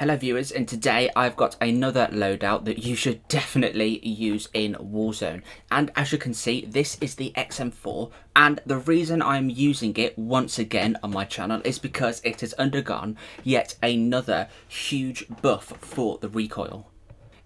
Hello viewers, and today I've got another loadout that you should definitely use in Warzone. And as you can see, this is the XM4, and the reason I'm using it once again on my channel is because it has undergone yet another huge buff for the recoil.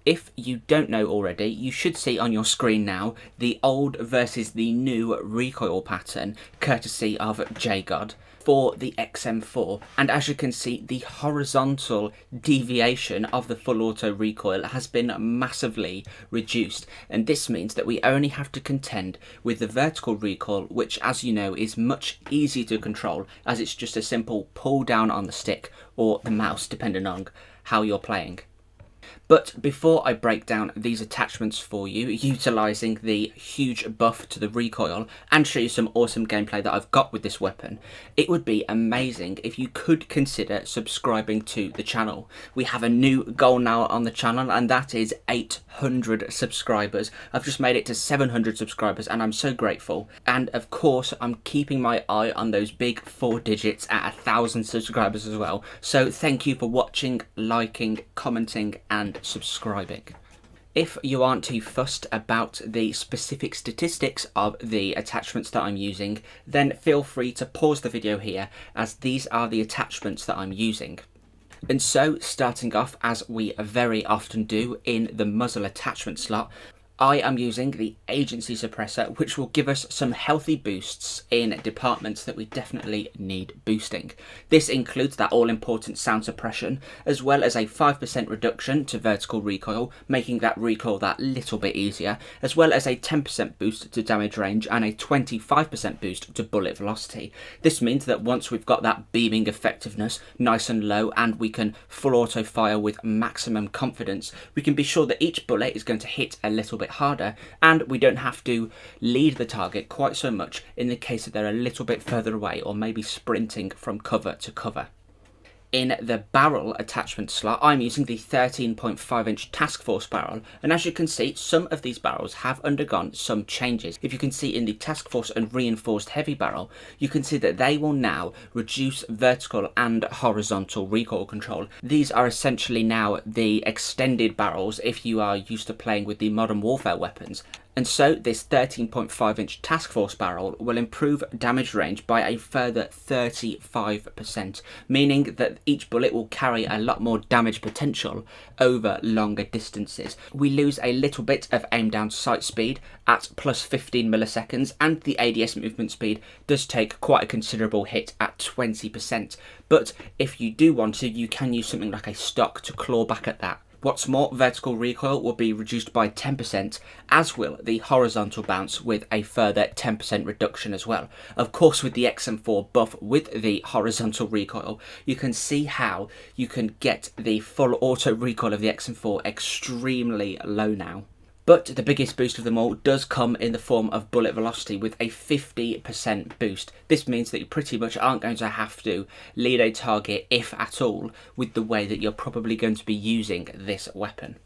If you don't know already, you should see on your screen now the old versus the new recoil pattern, courtesy of JGod, for the XM4. And as you can see, the horizontal deviation of the full auto recoil has been massively reduced. And this means that we only have to contend with the vertical recoil, which, as you know, is much easier to control, as it's just a simple pull down on the stick or the mouse, depending on how you're playing. But before I break down these attachments for you, utilising the huge buff to the recoil, and show you some awesome gameplay that I've got with this weapon, it would be amazing if you could consider subscribing to the channel. We have a new goal now on the channel, and that is 800 subscribers. I've just made it to 700 subscribers, and I'm so grateful. And of course, I'm keeping my eye on those big 4 digits at 1,000 subscribers as well. So thank you for watching, liking, commenting, and subscribing. If you aren't too fussed about the specific statistics of the attachments that I'm using, then feel free to pause the video here, as these are the attachments that I'm using. And so, starting off as we very often do in the muzzle attachment slot, I am using the agency suppressor, which will give us some healthy boosts in departments that we definitely need boosting. This includes that all-important sound suppression, as well as a 5% reduction to vertical recoil, making that recoil that little bit easier, as well as a 10% boost to damage range and a 25% boost to bullet velocity. This means that once we've got that beaming effectiveness nice and low, and we can full auto fire with maximum confidence, we can be sure that each bullet is going to hit a little bit harder, and we don't have to lead the target quite so much in the case that they're a little bit further away or maybe sprinting from cover to cover. In the barrel attachment slot, I'm using the 13.5-inch Task Force barrel, and as you can see, some of these barrels have undergone some changes. If you can see in the Task Force and Reinforced Heavy barrel, you can see that they will now reduce vertical and horizontal recoil control. These are essentially now the extended barrels if you are used to playing with the Modern Warfare weapons. And so this 13.5-inch Task Force barrel will improve damage range by a further 35%, meaning that each bullet will carry a lot more damage potential over longer distances. We lose a little bit of aim down sight speed at plus 15 milliseconds, and the ADS movement speed does take quite a considerable hit at 20%. But if you do want to, you can use something like a stock to claw back at that. What's more, vertical recoil will be reduced by 10%, as will the horizontal bounce with a further 10% reduction as well. Of course, with the XM4 buff with the horizontal recoil, you can see how you can get the full auto recoil of the XM4 extremely low now. But the biggest boost of them all does come in the form of bullet velocity with a 50% boost. This means that you pretty much aren't going to have to lead a target, if at all, with the way that you're probably going to be using this weapon.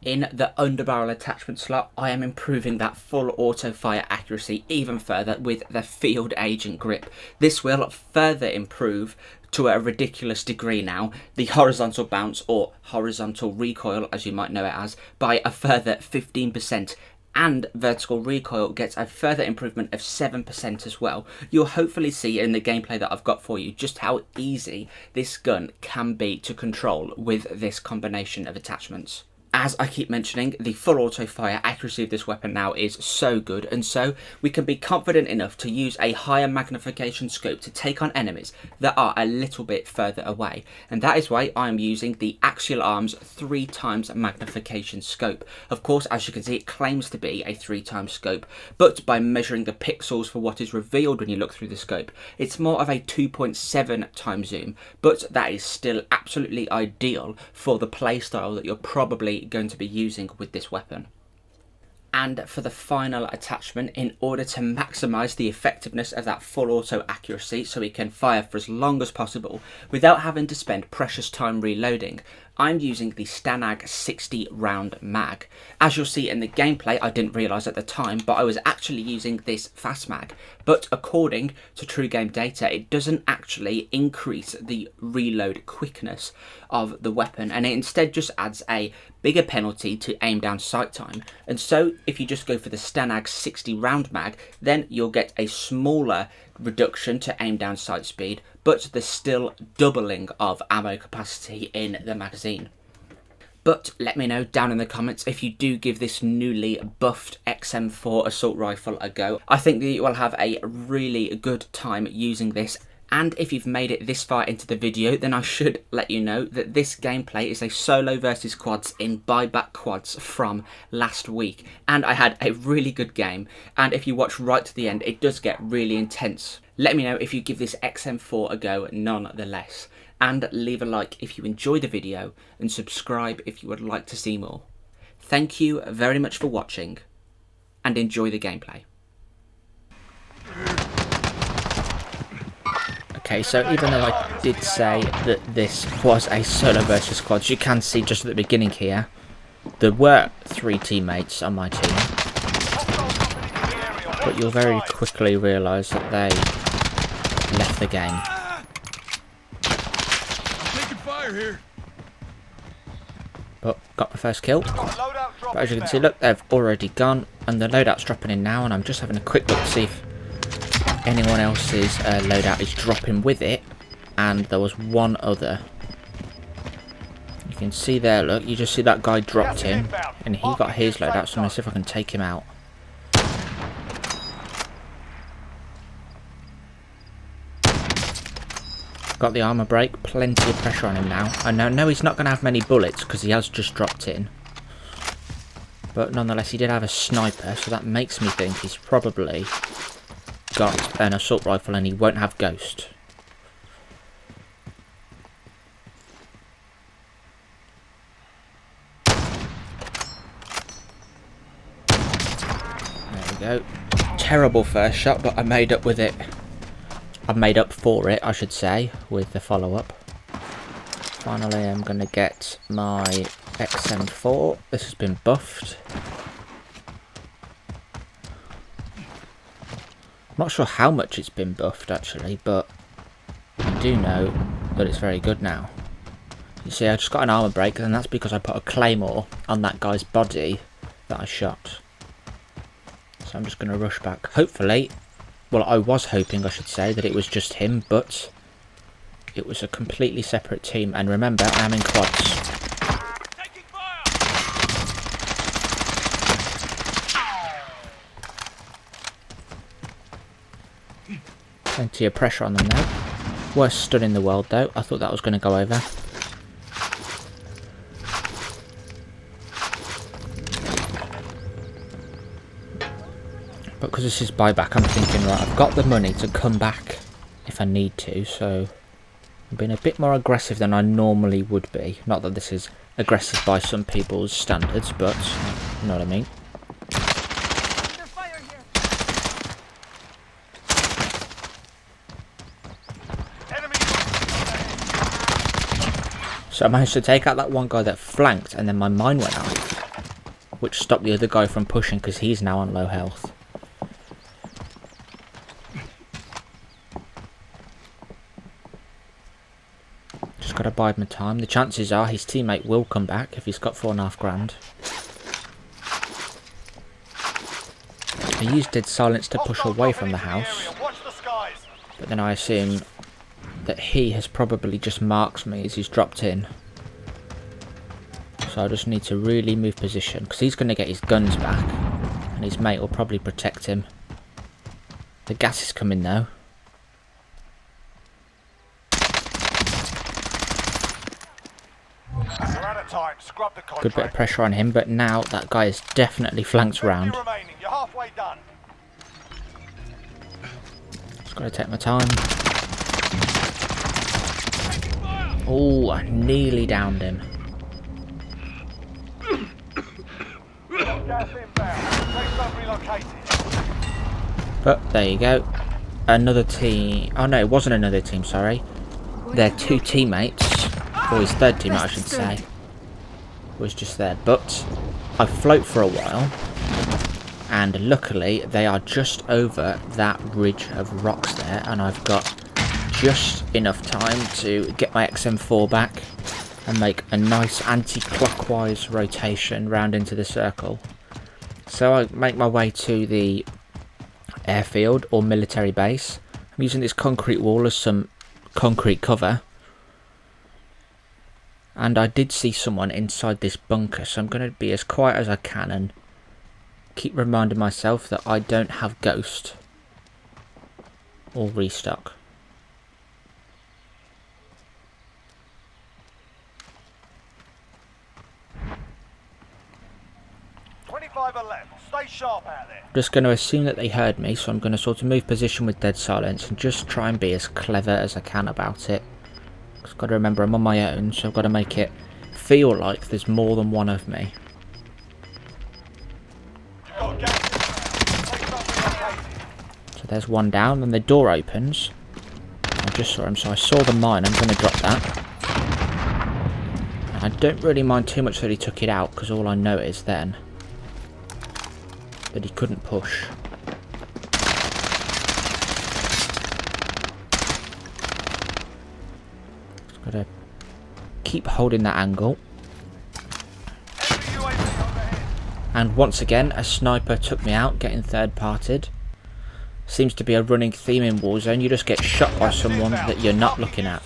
In the underbarrel attachment slot, I am improving that full auto fire accuracy even further with the Field Agent grip. This will further improve, to a ridiculous degree now, the horizontal bounce, or horizontal recoil as you might know it as, by a further 15%. And vertical recoil gets a further improvement of 7% as well. You'll hopefully see in the gameplay that I've got for you just how easy this gun can be to control with this combination of attachments. As I keep mentioning, the full auto fire accuracy of this weapon now is so good, and so we can be confident enough to use a higher magnification scope to take on enemies that are a little bit further away. And that is why I am using the Axial Arms 3x magnification scope. Of course, as you can see, it claims to be a 3x scope, but by measuring the pixels for what is revealed when you look through the scope, it's more of a 2.7x zoom, but that is still absolutely ideal for the playstyle that you're probably going to be using with this weapon. And for the final attachment, in order to maximise the effectiveness of that full auto accuracy so we can fire for as long as possible without having to spend precious time reloading, I'm using the Stanag 60 round mag. As you'll see in the gameplay, I didn't realise at the time, but I was actually using this fast mag. But according to True Game data, it doesn't actually increase the reload quickness of the weapon, and it instead just adds a bigger penalty to aim down sight time. And so if you just go for the Stanag 60 round mag, then you'll get a smaller reduction to aim down sight speed, but there's still doubling of ammo capacity in the magazine. But let me know down in the comments if you do give this newly buffed XM4 assault rifle a go. I think that you will have a really good time using this. And if you've made it this far into the video, then I should let you know that this gameplay is a solo versus quads in buyback quads from last week. And I had a really good game. And if you watch right to the end, it does get really intense. Let me know if you give this XM4 a go nonetheless. And leave a like if you enjoy the video, and subscribe if you would like to see more. Thank you very much for watching, and enjoy the gameplay. Okay, so even though I did say that this was a solo versus squads, you can see just at the beginning here, there were 3 teammates on my team. But you'll very quickly realise that they left the game. But got my first kill. But as you can see, look, they've already gone, and the loadout's dropping in now, and I'm just having a quick look to see if anyone else's loadout is dropping with it. And there was one other. You can see there, look, you just see that guy dropped in, and he got his loadout, so I'm going to see if I can take him out. Got the armor break, plenty of pressure on him now. I know he's not going to have many bullets because he has just dropped in. But nonetheless, he did have a sniper, so that makes me think he's probably got an assault rifle and he won't have ghost. There we go. Terrible first shot, but I made up with it. I've made up for it, I should say, with the follow-up. Finally, I'm going to get my XM4. This has been buffed. I'm not sure how much it's been buffed, actually, but I do know that it's very good now. You see, I just got an armor break, and that's because I put a claymore on that guy's body that I shot. So I'm just going to rush back. Hopefully... Well, I was hoping, I should say, that it was just him, but it was a completely separate team. And remember, I'm in quads. Plenty of pressure on them now. Worst stud in the world, though. I thought that was going to go over. But because this is buyback, I'm thinking, right, I've got the money to come back if I need to, so I'm being a bit more aggressive than I normally would be. Not that this is aggressive by some people's standards, but you know what I mean. So I managed to take out that one guy that flanked, and then my mine went off, which stopped the other guy from pushing because he's now on low health. Just got to bide my time. The chances are his teammate will come back if he's got 4.5 grand. I used dead silence to push away from the house, but then I assume that he has probably just marked me as he's dropped in. So I just need to really move position, because he's going to get his guns back, and his mate will probably protect him. The gas is coming though. Good bit of pressure on him, but now that guy is definitely flanked round. Just got to take my time. Oh, I nearly downed him. But there you go. Another team. Oh no, it wasn't another team, sorry. They're 2 teammates or his third teammate I should say, was just there. But I float for a while, and luckily they are just over that ridge of rocks there, and I've got just enough time to get my XM4 back and make a nice anti-clockwise rotation round into the circle. So I make my way to the airfield or military base. I'm using this concrete wall as some concrete cover, and I did see someone inside this bunker, so I'm going to be as quiet as I can and keep reminding myself that I don't have ghost or restock. Stay sharp out there. Just going to assume that they heard me, so I'm going to sort of move position with dead silence and just try and be as clever as I can about it. I've got to remember I'm on my own, so I've got to make it feel like there's more than one of me. So there's one down, and the door opens. I just saw him, so I saw the mine. I'm going to drop that. And I don't really mind too much that he took it out, because all I noticed then that he couldn't push. Just gotta keep holding that angle. And once again, a sniper took me out, getting third parted. Seems to be a running theme in Warzone. You just get shot by someone that you're not looking at.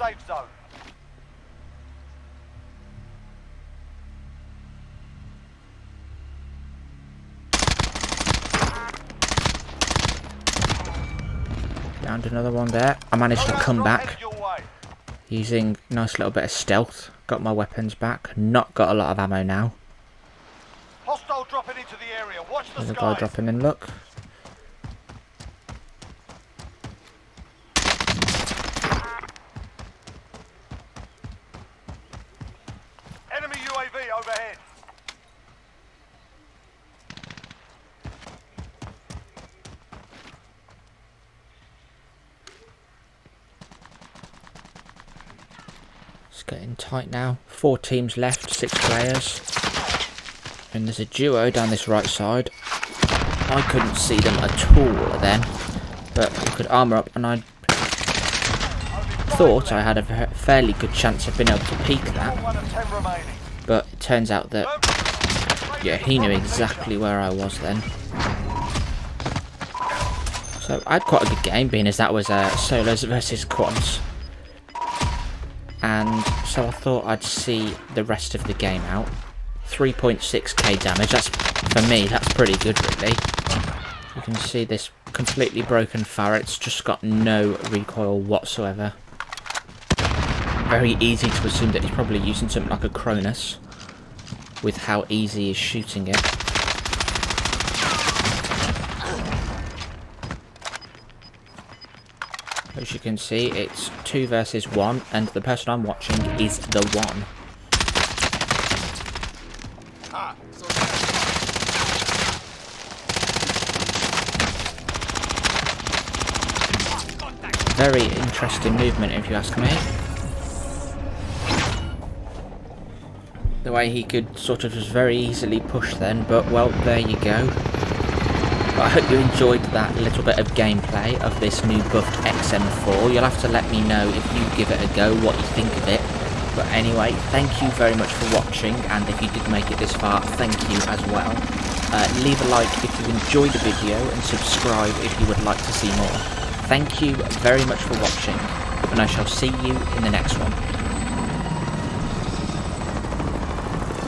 Found another one there. I managed to come back using a nice little bit of stealth. Got my weapons back. Not got a lot of ammo now. Hostile dropping into the area. Watch the There's a guy dropping in, look. Enemy UAV overhead. It's getting tight now. 4 teams left, 6 players. And there's a duo down this right side. I couldn't see them at all then, but I could armour up, and I thought I had a fairly good chance of being able to peek that. But it turns out that, yeah, he knew exactly where I was then. So I had quite a good game, being as that was solos versus quads. And so I thought I'd see the rest of the game out. 3.6k damage, that's, for me, that's pretty good really. You can see this completely broken Farret's just got no recoil whatsoever. Very easy to assume that he's probably using something like a Cronus with how easy he's shooting it. As you can see, it's 2 versus 1, and the person I'm watching is the one. Very interesting movement, if you ask me. The way he could sort of just very easily push then, but well, there you go. But I hope you enjoyed that little bit of gameplay of this new buffed XM4. You'll have to let me know if you give it a go, what you think of it. But anyway, thank you very much for watching, and if you did make it this far, thank you as well. Leave a like if you enjoyed the video, and subscribe if you would like to see more. Thank you very much for watching, and I shall see you in the next one.